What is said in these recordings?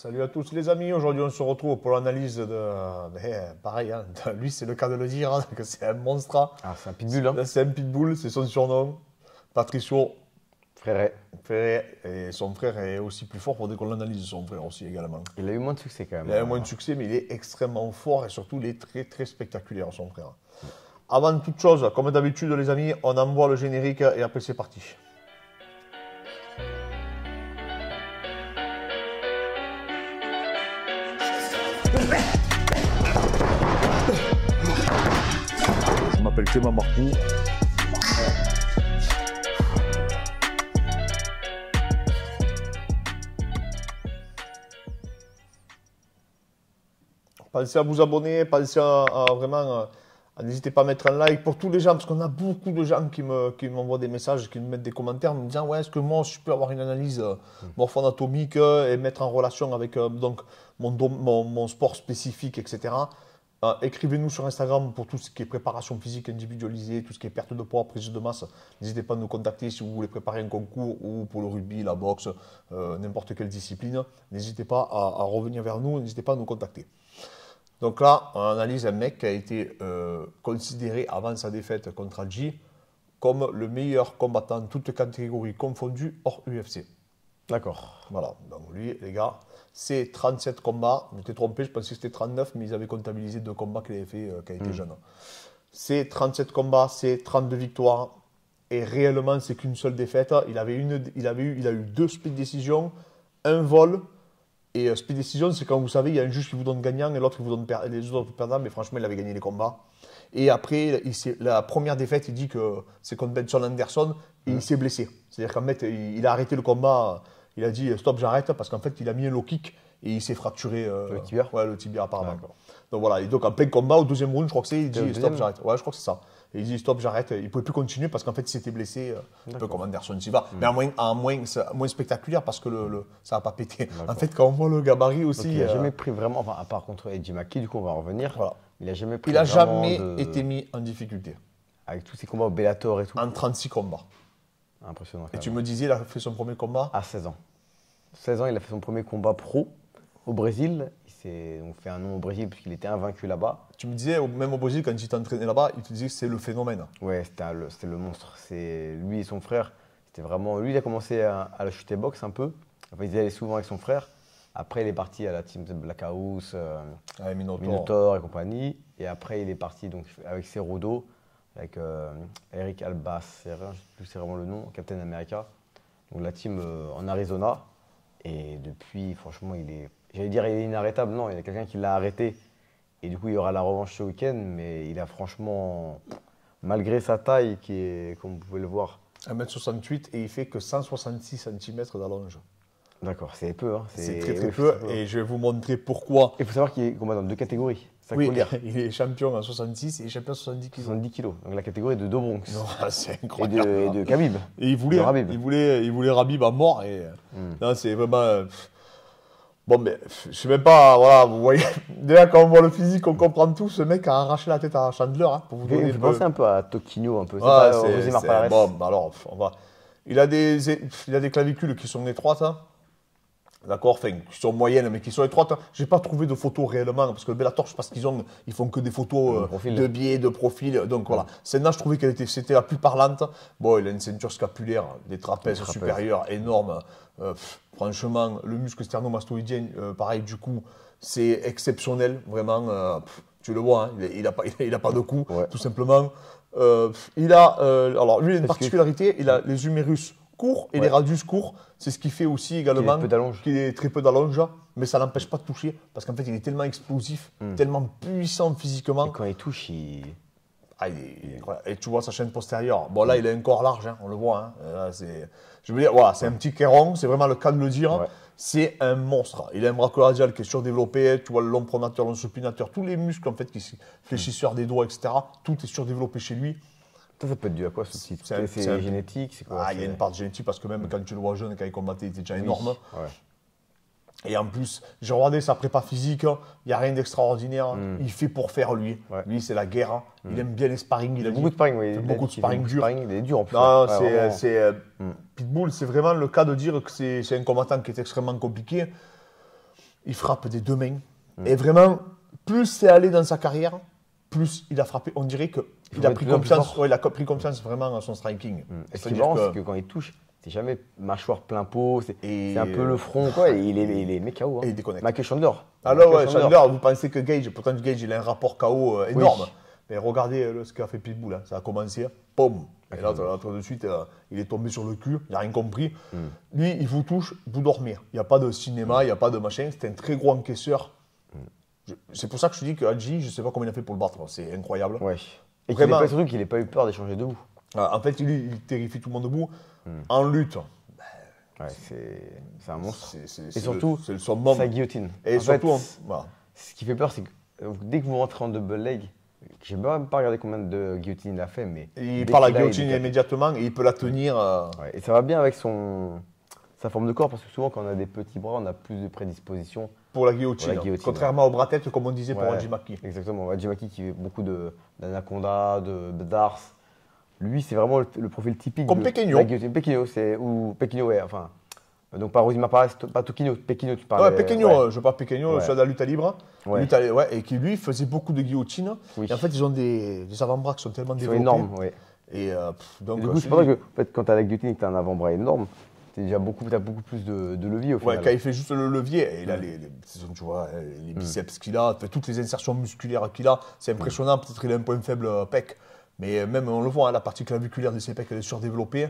Salut à tous les amis, aujourd'hui on se retrouve pour l'analyse pareil, hein, lui c'est le cas de le dire, hein, que c'est un monstre. Hein. Ah, c'est un pitbull. Hein. C'est un pitbull, c'est son surnom. Patricio Frère. et son frère est aussi plus fort pour dès qu'on l'analyse, son frère aussi également. Il a eu moins de succès quand même. Il a eu moins de succès, mais il est extrêmement fort et surtout il est très très spectaculaire, son frère. Avant toute chose, comme d'habitude les amis, on envoie le générique et après c'est parti. Je m'appelle Clément Marcoux. Pensez à vous abonner, pensez à vraiment... N'hésitez pas à mettre un like pour tous les gens, parce qu'on a beaucoup de gens qui m'envoient des messages, qui me mettent des commentaires me disant « Ouais, est-ce que moi, je peux avoir une analyse morpho-anatomique et mettre en relation avec donc, mon sport spécifique, etc. » Écrivez-nous sur Instagram pour tout ce qui est préparation physique individualisée, tout ce qui est perte de poids, prise de masse. N'hésitez pas à nous contacter si vous voulez préparer un concours ou pour le rugby, la boxe, n'importe quelle discipline. N'hésitez pas à revenir vers nous, n'hésitez pas à nous contacter. Donc là, on analyse un mec qui a été considéré avant sa défaite contre Algi comme le meilleur combattant, toutes catégories confondues, hors UFC. D'accord. Voilà, donc lui, les gars, c'est 37 combats. Je m'étais trompé, je pensais que c'était 39, mais ils avaient comptabilisé 2 combats qu'il avait fait quand il était jeune. C'est 37 combats, c'est 32 victoires. Et réellement, c'est qu'une seule défaite. Il a eu 2 split decisions, un vol. Et split decision, c'est quand vous savez, il y a un juge qui vous donne gagnant et l'autre qui vous donne les autres perdants, mais franchement, il avait gagné les combats. Et après, la première défaite, il dit que c'est contre Benson Anderson et il s'est blessé. C'est-à-dire qu'en fait, il a arrêté le combat, il a dit stop, j'arrête, parce qu'en fait, il a mis un low kick et il s'est fracturé le tibia. Ouais, le tibia apparemment. Donc voilà, et donc en plein combat, au deuxième round, je crois que c'est, il dit stop, j'arrête. Ouais, je crois que c'est ça. Et il dit stop, j'arrête. Il ne pouvait plus continuer parce qu'en fait, il s'était blessé, un peu comme Anderson Silva. Mais en moins spectaculaire parce que ça n'a pas pété. En fait, quand on voit le gabarit aussi. Donc, il n'a jamais pris vraiment, enfin, à part contre Eddie Mackey, du coup, on va en revenir. Voilà. Il n'a jamais pris. Il n'a jamais été mis en difficulté. Avec tous ses combats au Bellator et tout. En 36 combats. Impressionnant. Et tu me disais, il a fait son premier combat à 16 ans. 16 ans, il a fait son premier combat pro au Brésil. On fait un nom au Brésil puisqu'il était invaincu là-bas. Tu me disais, même au Brésil, quand il t'entraînait là-bas, il te disait que c'est le phénomène. Ouais, c'était le monstre. Lui et son frère, c'était vraiment... Lui, il a commencé à la chuter boxe un peu. Enfin, il y allait souvent avec son frère. Après, il est parti à la team de Blackhouse, Minotaur et compagnie. Et après, il est parti donc, avec Cerudo, avec Eric Albaceres, je ne sais plus c'est vraiment le nom, Captain America. Donc la team en Arizona. Et depuis, franchement, j'allais dire il est inarrêtable. Non, il y a quelqu'un qui l'a arrêté. Et du coup, il y aura la revanche ce week-end. Mais il a franchement, malgré sa taille, qui est, comme vous pouvez le voir, 1m68 et il fait que 166 cm d'allonge. D'accord, c'est peu. Hein. C'est très très peu et je vais vous montrer pourquoi. Il faut savoir qu'il combat dans 2 catégories. Oui, il est champion en 66 et champion en 70 kg. 70 kg, donc la catégorie de Dobronx. C'est incroyable. Et de Khabib. Et il voulait Khabib à mort. Et, non, c'est vraiment... Bon, mais je sais même pas, voilà, vous voyez, déjà quand on voit le physique, on comprend tout. Ce mec a arraché la tête à Chandler. Hein, pour vous donner pensez un peu à Toquinho, un peu. C'est bon, alors, il a des clavicules qui sont étroites. Hein. D'accord, enfin, qui sont moyennes, mais qui sont étroites. Je n'ai pas trouvé de photos réellement, parce que le Bellator, je pense qu'ils font que des photos de biais, de profil. Donc voilà, celle-là, je trouvais c'était la plus parlante. Bon, il a une ceinture scapulaire, des trapèzes supérieurs énormes. Franchement, le muscle sternomastoïdien, pareil, du coup, c'est exceptionnel, vraiment. Tu le vois, hein, il n'a pas de cou, tout simplement. Alors, lui, il a une particularité, il a les humérus courts et les radius courts. C'est ce qui fait aussi également qu'il ait très peu d'allonge, mais ça n'empêche pas de toucher parce qu'en fait il est tellement explosif, tellement puissant physiquement. Et quand il touche, il est incroyable. Et tu vois sa chaîne postérieure. Bon là il a un corps large, hein, on le voit. Hein. Je veux dire, voilà, c'est un petit kéron, c'est vraiment le cas de le dire. Ouais. C'est un monstre. Il a un bras radial qui est surdéveloppé. Tu vois le long pronateur, le supinateur, tous les muscles en fait, fléchisseurs des doigts, etc. Tout est surdéveloppé chez lui. Ça peut être dû à quoi ce type? C'est génétique, c'est quoi? Il y a une part de génétique parce que même quand tu le vois jeune, quand il combattait, il était déjà énorme. Ouais. Et en plus, j'ai regardé sa prépa physique, il n'y a rien d'extraordinaire. Il fait pour faire lui. Ouais. Lui, c'est la guerre. Il aime bien les sparring. Il a beaucoup de sparring, oui. Beaucoup de sparring dur. Il est dur en plus. Non, Pitbull, c'est vraiment le cas de dire que c'est un combattant qui est extrêmement compliqué. il frappe des deux mains. Et vraiment, plus c'est allé dans sa carrière, plus il a frappé. On dirait qu'il a pris confiance. Ouais, il a pris confiance vraiment à son striking. Et ce qui est marrant, c'est que quand il touche, c'est jamais mâchoire plein pot, c'est un peu le front, quoi. Et il est mis KO. Hein. Et il déconnecte. Michael Chandler. Alors, ouais, Chandler, vous pensez que Gage, pourtant Gage, il a un rapport KO énorme. Oui. Mais regardez ce qu'a fait Pitbull. Hein. Ça a commencé, boum. Et là, tout de suite, il est tombé sur le cul, il n'a rien compris. Lui, il vous touche, vous dormez. Il n'y a pas de cinéma, il n'y a pas de machin. C'est un très gros encaisseur. C'est pour ça que je te dis que Hadji, je ne sais pas comment il a fait pour le battre. C'est incroyable. Ouais. Et surtout qu'il n'ait pas eu peur d'échanger debout. En fait, il terrifie tout le monde debout. En lutte, ouais, c'est un monstre. Et surtout, c'est son moment. Sa guillotine. Et surtout, voilà. Ce qui fait peur, c'est que dès que vous rentrez en double leg, je n'ai même pas regardé combien de guillotines il a fait, mais. Il part la guillotine immédiatement et il peut la tenir. Ouais, et ça va bien avec sa forme de corps, parce que souvent, quand on a des petits bras, on a plus de prédisposition. Pour la guillotine. Contrairement au bras-tête, comme on disait pour Hadji Maki. Exactement. Hadji Maki qui fait beaucoup d'anaconda, de d'ars. Lui, c'est vraiment le profil typique. Comme Pequeño. Pequeño, ou Pequeño, ouais, enfin. Donc, pas Rosima Paris, pas Toquino. Pequeño, tu parles. Ouais, Pequeño, je parle Pequeño, je suis de la lutte libre. Ouais. Et qui, lui, faisait beaucoup de guillotines. Oui. Et en fait, ils ont des avant-bras qui sont tellement développés. Ils sont énormes, oui. Donc, du coup, c'est pour ça que, en fait, quand tu as la guillotine et que tu as un avant-bras énorme, tu as beaucoup plus de levier au final. Ouais, quand il fait juste le levier, il a tu vois, les biceps qu'il a, toutes les insertions musculaires qu'il a, c'est impressionnant. Peut-être qu'il a un point faible pec, mais même on le voit, hein, la partie claviculaire de ses pecs, elle est surdéveloppée.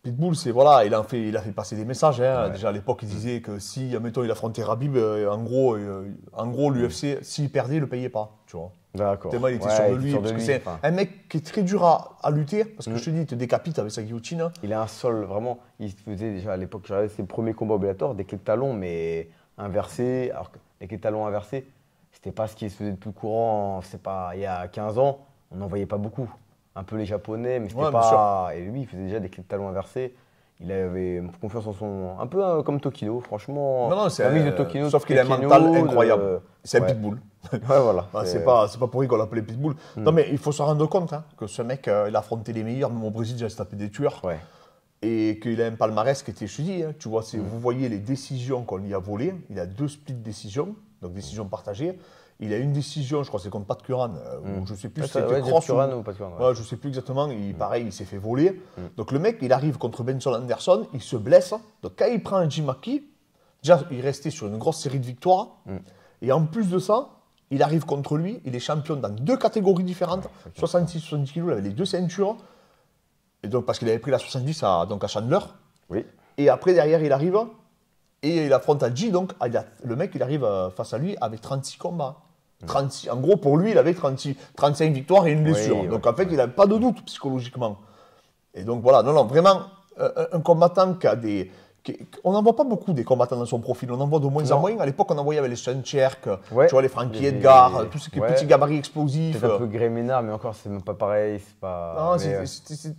Pitbull, c'est voilà, il a fait passer des messages. Hein. Ouais. Déjà à l'époque, il disait que si, admettons, il affrontait Khabib, en gros, l'UFC, s'il perdait, il ne le payait pas, tu vois. D'accord. Tellement il était sûr de lui, parce que c'est un mec qui est très dur à lutter, parce que je te dis, il te décapite avec sa guillotine. Il a un sol, vraiment, il faisait déjà à l'époque, j'ai regardé ses premiers combats obligatoires, des clés de talons, mais inversés. Alors que les clés de talons inversés, c'était pas ce qui se faisait de plus courant, c'est pas, il y a 15 ans, on n'en voyait pas beaucoup. Un peu les Japonais, mais c'était pas. Et lui, il faisait déjà des clés de talons inversés. Il avait confiance en son. Un peu comme Tokino, franchement. Non, c'est un mix de Tokino. Sauf qu'il a un mental incroyable. C'est un pitbull. Ouais, voilà. C'est pas pour rien qu'on l'appelait pitbull. Non, mais il faut se rendre compte que ce mec, il a affronté les meilleurs. Même au Brésil, il a tapé des tueurs. Ouais. Et qu'il a un palmarès qui était, je te dis, tu vois, vous voyez les décisions qu'on lui a volées. Il a 2 split décisions, donc décisions partagées. Il a une décision, je crois que c'est contre Pat Curran, où je ne sais plus si c'était Cross ou Pat Curran. Ouais, je ne sais plus exactement. Pareil, il s'est fait voler. Donc le mec, il arrive contre Benson Anderson, il se blesse. Donc quand il prend un Hadji Maki, déjà, il restait sur une grosse série de victoires. Et en plus de ça, il arrive contre lui, il est champion dans 2 catégories différentes, 66-70 kg, il avait les 2 ceintures. Et donc parce qu'il avait pris la 70 à Chandler. Oui. Et après, derrière, il arrive et il affronte Hadji. Donc le mec, il arrive face à lui avec 36 combats. 36, en gros, pour lui, il avait 35 victoires et une blessure. Oui, donc, en fait, il n'avait pas de doute psychologiquement. Et donc, voilà. Non, vraiment, un combattant qui a des... on n'en voit pas beaucoup des combattants dans son profil. On en voit de moins en moins. À l'époque, on en voyait avec les Steincherk, tu vois, les Frankie Edgar, tous ces petits gabarits explosifs. C'est un peu Gréménard, mais encore, c'est même pas pareil. C'est pas... Non,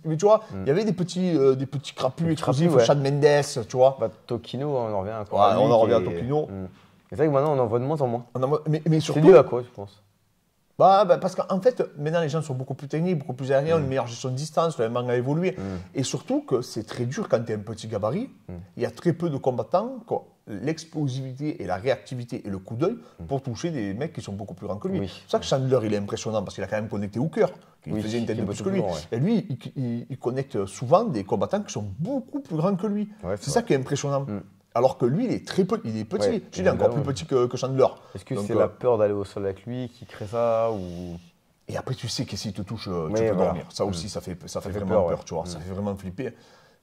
mais tu vois, il y avait des petits crapus explosifs, Chad Mendes, tu vois. Bah, Tokino, on en revient encore. Ouais, on en revient à Tokino. C'est vrai que maintenant, on en voit de moins en moins. Mais surtout, c'est dû à quoi, je pense? Parce qu'en fait, maintenant, les gens sont beaucoup plus techniques, beaucoup plus aériens, une meilleure gestion de distance, le MMA a évolué. Et surtout que c'est très dur quand tu es un petit gabarit. Il y a très peu de combattants qui ont l'explosivité et la réactivité et le coup d'œil pour toucher des mecs qui sont beaucoup plus grands que lui. C'est pour ça que Chandler, il est impressionnant parce qu'il a quand même connecté Hooker, qui faisait une tête de plus que lui. Et lui, il connecte souvent des combattants qui sont beaucoup plus grands que lui. C'est ça qui est impressionnant. Alors que lui, il est très petit. Il est petit. Il est encore plus petit que Chandler. Est-ce que c'est la peur d'aller au sol avec lui qui crée ça ou... Et après, tu sais que s'il te touche, tu peux dormir. Ça aussi, ça fait vraiment peur, tu vois. Ça fait vraiment flipper.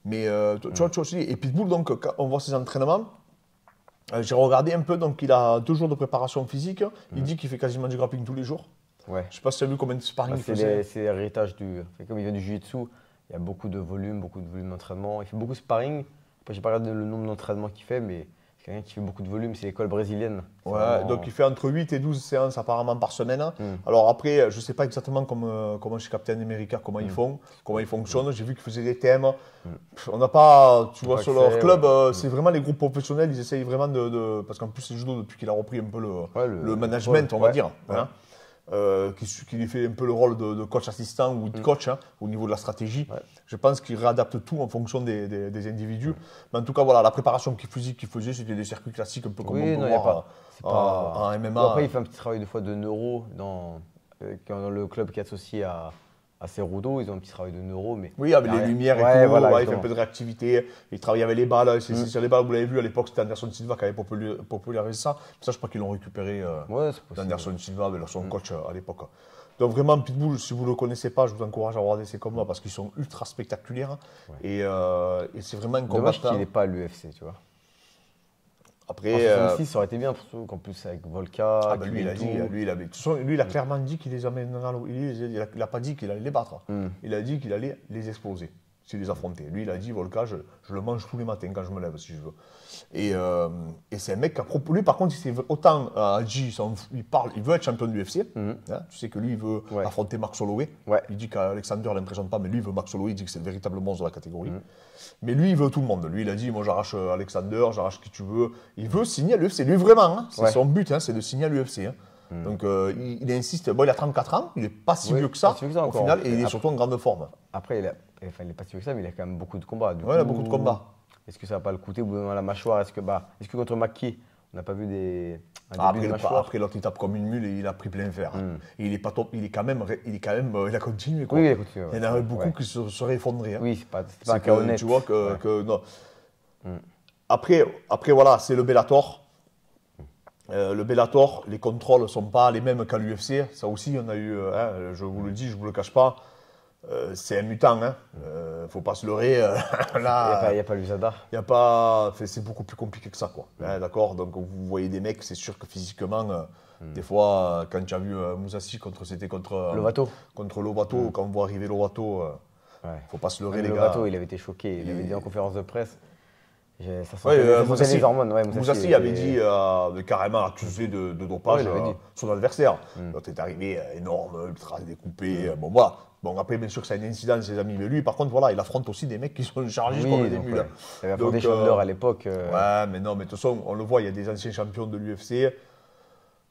Mais tu vois aussi. Et Pitbull, donc, quand on voit ses entraînements, j'ai regardé un peu. Donc, il a 2 jours de préparation physique. Il dit qu'il fait quasiment du grappling tous les jours. Ouais. Je ne sais pas si tu as vu combien de sparring il faisait. C'est l'héritage du... Comme il vient du jiu-jitsu, il y a beaucoup de volume d'entraînement. Il fait beaucoup de sparring. Je n'ai pas regardé le nombre d'entraînements qu'il fait, mais c'est quelqu'un qui fait beaucoup de volume. C'est l'école brésilienne. Ouais, vraiment... donc il fait entre 8 et 12 séances apparemment par semaine. Alors après, je ne sais pas exactement comment chez Captain America, comment ils font, comment ils fonctionnent. J'ai vu qu'ils faisaient des thèmes. On n'a pas, tu vois, sur leur club, c'est vraiment les groupes professionnels. Ils essayent vraiment parce qu'en plus, c'est judo depuis qu'il a repris un peu le management, on va dire. Hein. qui lui fait un peu le rôle de coach assistant ou de coach au niveau de la stratégie. Ouais. Je pense qu'il réadapte tout en fonction des individus. Mais en tout cas, voilà, la préparation physique qu'il faisait, c'était des circuits classiques, un peu comme on peut voir en MMA. Après, il fait un petit travail de fois de neuro dans le club qui est associé à Cerudo, ils ont un petit travail de neuro. Mais oui, avec les lumières et tout, voilà, il fait un peu de réactivité, il travaille avec les balles. Sur les balles, vous l'avez vu, à l'époque, c'était Anderson Silva qui avait popularisé ça. Ça, je crois qu'ils l'ont récupéré d'Anderson Silva avec son coach à l'époque. Donc vraiment, Pitbull, si vous ne le connaissez pas, je vous encourage à regarder ces combats parce qu'ils sont ultra spectaculaires. Ouais. Et c'est vraiment un combat. Dommage qu'il n'est pas à l'UFC, tu vois. Après, 66, ça aurait été bien, surtout qu'en plus avec Volka. Ah ben lui, il a clairement dit qu'il les amènera. Il n'a pas dit qu'il allait les battre. Il a dit qu'il allait les exploser s'il les affrontait. Lui, il a dit Volka, je le mange tous les matins quand je me lève, si je veux. Et c'est un mec qui a lui, par contre, autant Hadji, il veut être champion de l'UFC. Hein, tu sais que lui, il veut affronter Max Holloway. Ouais. Il dit qu'Alexander ne l'impressionne pas, mais lui, il veut Max Holloway. Il dit que c'est le véritable monstre de la catégorie. Mais lui, il veut tout le monde. Lui, il a dit moi, j'arrache Alexander, j'arrache qui tu veux. Il veut signer à l'UFC. Lui, vraiment, hein, c'est son but, hein, c'est de signer à l'UFC. Hein. Donc, il insiste. Bon, il a 34 ans, il n'est pas si vieux que ça, au final, et il est surtout en grande forme. Après, il n'est pas si vieux que ça, mais il a quand même beaucoup de combats. Oui, il a beaucoup de combats. Est-ce que ça va pas le coûter au bout d'un la mâchoire? Est-ce que contre McKee, on n'a pas vu des. Après, l'autre, il tape comme une mule et il a pris plein fer. Et il est pas top, il a continué. Quoi. Oui, il a continué. Il y en a beaucoup qui se seraient effondrés. Hein. Oui, c'est pas un cas honnête. Tu vois que non. Après, voilà, c'est le Bellator. Le Bellator, les contrôles ne sont pas les mêmes qu'à l'UFC. Ça aussi, on a eu, je vous le dis, je ne vous le cache pas. C'est un mutant, hein. Faut pas se leurrer. Là, il n'y a pas l'USADA. C'est beaucoup plus compliqué que ça, quoi. D'accord. Donc vous voyez des mecs, c'est sûr que physiquement, des fois, quand tu as vu Mousasi contre Lovato, quand on voit arriver Lovato, faut pas se leurrer, les gars. Lovato, il avait été choqué. Il avait dit en conférence de presse. Ça sentait les hormones. Mousasi avait dit carrément accusé de dopage son adversaire. L'autre est arrivé énorme, ultra découpé. Bon, voilà. Bon, après, bien sûr que ça a une incidence, ses amis. Mais lui, par contre, voilà, il affronte aussi des mecs qui sont chargés comme des mules. Il avait affronté Chandler à l'époque. Ouais, mais non, mais de toute façon, on le voit, il y a des anciens champions de l'UFC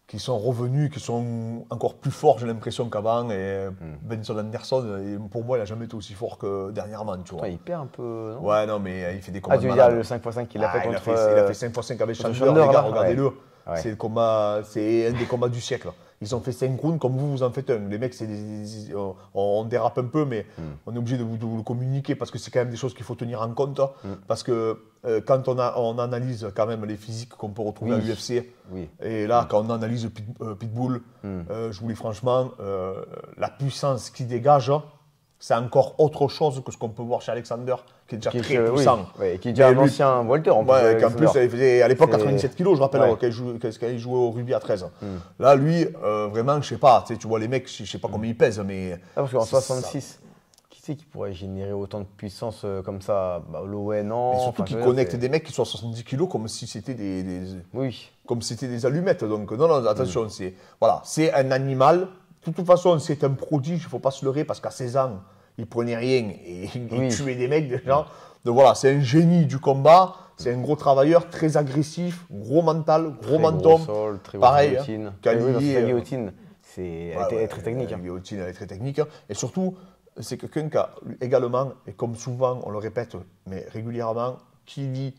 qui sont revenus, qui sont encore plus forts, j'ai l'impression, qu'avant. Et Benson Anderson, pour moi, il n'a jamais été aussi fort que dernièrement, tu vois. Ouais, il perd un peu, non? Ouais, non, mais il fait des combats. Tu veux dire le 5x5 qu'il a fait contre. Il a fait 5x5 avec Chandler, les gars, regardez-le. Ouais. C'est un des combats du siècle. Ils ont fait 5 rounds comme vous en faites un. Les mecs, on dérape un peu, mais on est obligé de vous le communiquer parce que c'est quand même des choses qu'il faut tenir en compte. Parce que quand on analyse quand même les physiques qu'on peut retrouver à l'UFC, et là, quand on analyse Pitbull, je vous dis franchement, la puissance qu'il dégage, c'est encore autre chose que ce qu'on peut voir chez Alexander, qui est déjà très puissant. Oui, qui est déjà un ancien Walter en plus. Qu'en plus, il faisait à l'époque 97 kg, je rappelle, qu'il jouait au rugby à 13. Là, lui, vraiment, je sais pas, tu vois les mecs, je sais pas combien ils pèsent, mais. Parce qu'en 66, qui c'est qui pourrait générer autant de puissance comme ça? Holloway, non. Et surtout qu'il connecte des mecs qui sont à 70 kg comme si c'était comme si c'était des allumettes. Donc, non, attention, c'est un animal. De toute façon, c'est un prodige, il ne faut pas se leurrer parce qu'à 16 ans, il ne prenait rien et il tuait des mecs déjà. Donc voilà, c'est un génie du combat, c'est un gros travailleur, très agressif, gros mental, gros menton. Pareil, la guillotine, elle est très technique. La guillotine, elle est très technique. Et surtout, c'est quelqu'un qui a également, et comme souvent, on le répète, mais régulièrement, qui lit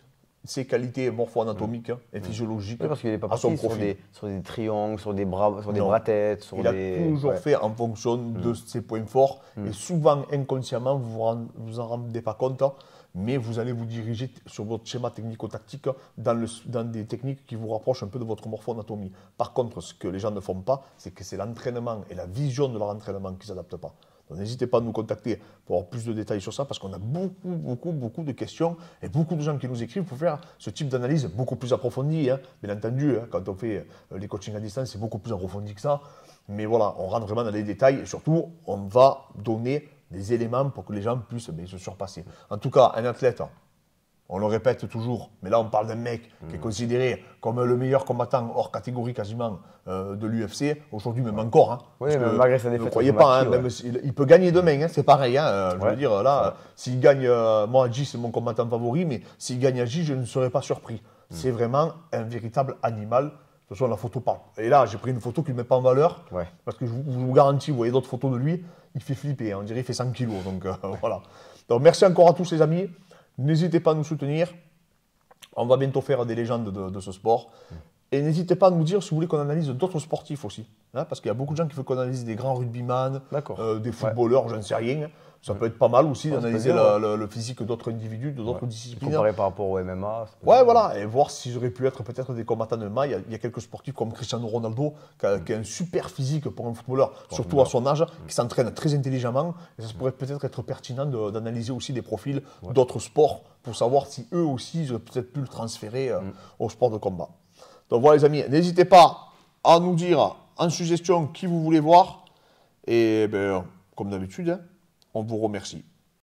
ses qualités morpho-anatomiques et physiologiques. Oui, parce qu'il n'est pas parti sur des triangles, sur des bras-têtes. Il a toujours fait en fonction de ses points forts. Et souvent, inconsciemment, vous en rendez pas compte, mais vous allez vous diriger sur votre schéma technico-tactique dans des techniques qui vous rapprochent un peu de votre morpho-anatomie. Par contre, ce que les gens ne font pas, c'est que c'est l'entraînement et la vision de leur entraînement qui ne s'adaptent pas. N'hésitez pas à nous contacter pour avoir plus de détails sur ça parce qu'on a beaucoup de questions et beaucoup de gens qui nous écrivent pour faire ce type d'analyse beaucoup plus approfondie. Bien entendu, quand on fait les coachings à distance, c'est beaucoup plus approfondi que ça. Mais voilà, on rentre vraiment dans les détails et surtout, on va donner des éléments pour que les gens puissent se surpasser. En tout cas, un athlète, on le répète toujours, mais là on parle d'un mec qui est considéré comme le meilleur combattant hors catégorie quasiment de l'UFC, aujourd'hui même encore. Oui, mais malgré sa défaite. Ne croyez pas, même il peut gagner demain, c'est pareil. Je veux dire, là, s'il gagne, moi Hadji c'est mon combattant favori, mais s'il gagne Hadji, je ne serais pas surpris. C'est vraiment un véritable animal toute façon, la photo parle. Et là, j'ai pris une photo qui ne met pas en valeur. Ouais. Parce que je vous garantis, vous voyez d'autres photos de lui, il fait flipper. On dirait qu'il fait 100 kilos. Donc voilà. Donc merci encore à tous les amis. N'hésitez pas à nous soutenir. On va bientôt faire des légendes de ce sport. Et n'hésitez pas à nous dire si vous voulez qu'on analyse d'autres sportifs aussi. Hein, parce qu'il y a beaucoup de gens qui veulent qu'on analyse des grands rugbyman, des footballeurs, j'en sais rien. Ça peut être pas mal aussi d'analyser le physique d'autres individus, d'autres disciplines. Comparer par rapport au MMA. Ouais, voilà. Et voir s'ils auraient pu être peut-être des combattants de MMA. Il y a quelques sportifs comme Cristiano Ronaldo qui a un super physique pour un footballeur, surtout à son âge, qui s'entraîne très intelligemment. Et ça pourrait peut-être être pertinent d'analyser aussi des profils d'autres sports pour savoir si eux aussi, ils auraient peut-être pu le transférer au sport de combat. Donc voilà les amis, n'hésitez pas à nous dire en suggestion qui vous voulez voir. Et ben, comme d'habitude, on vous remercie.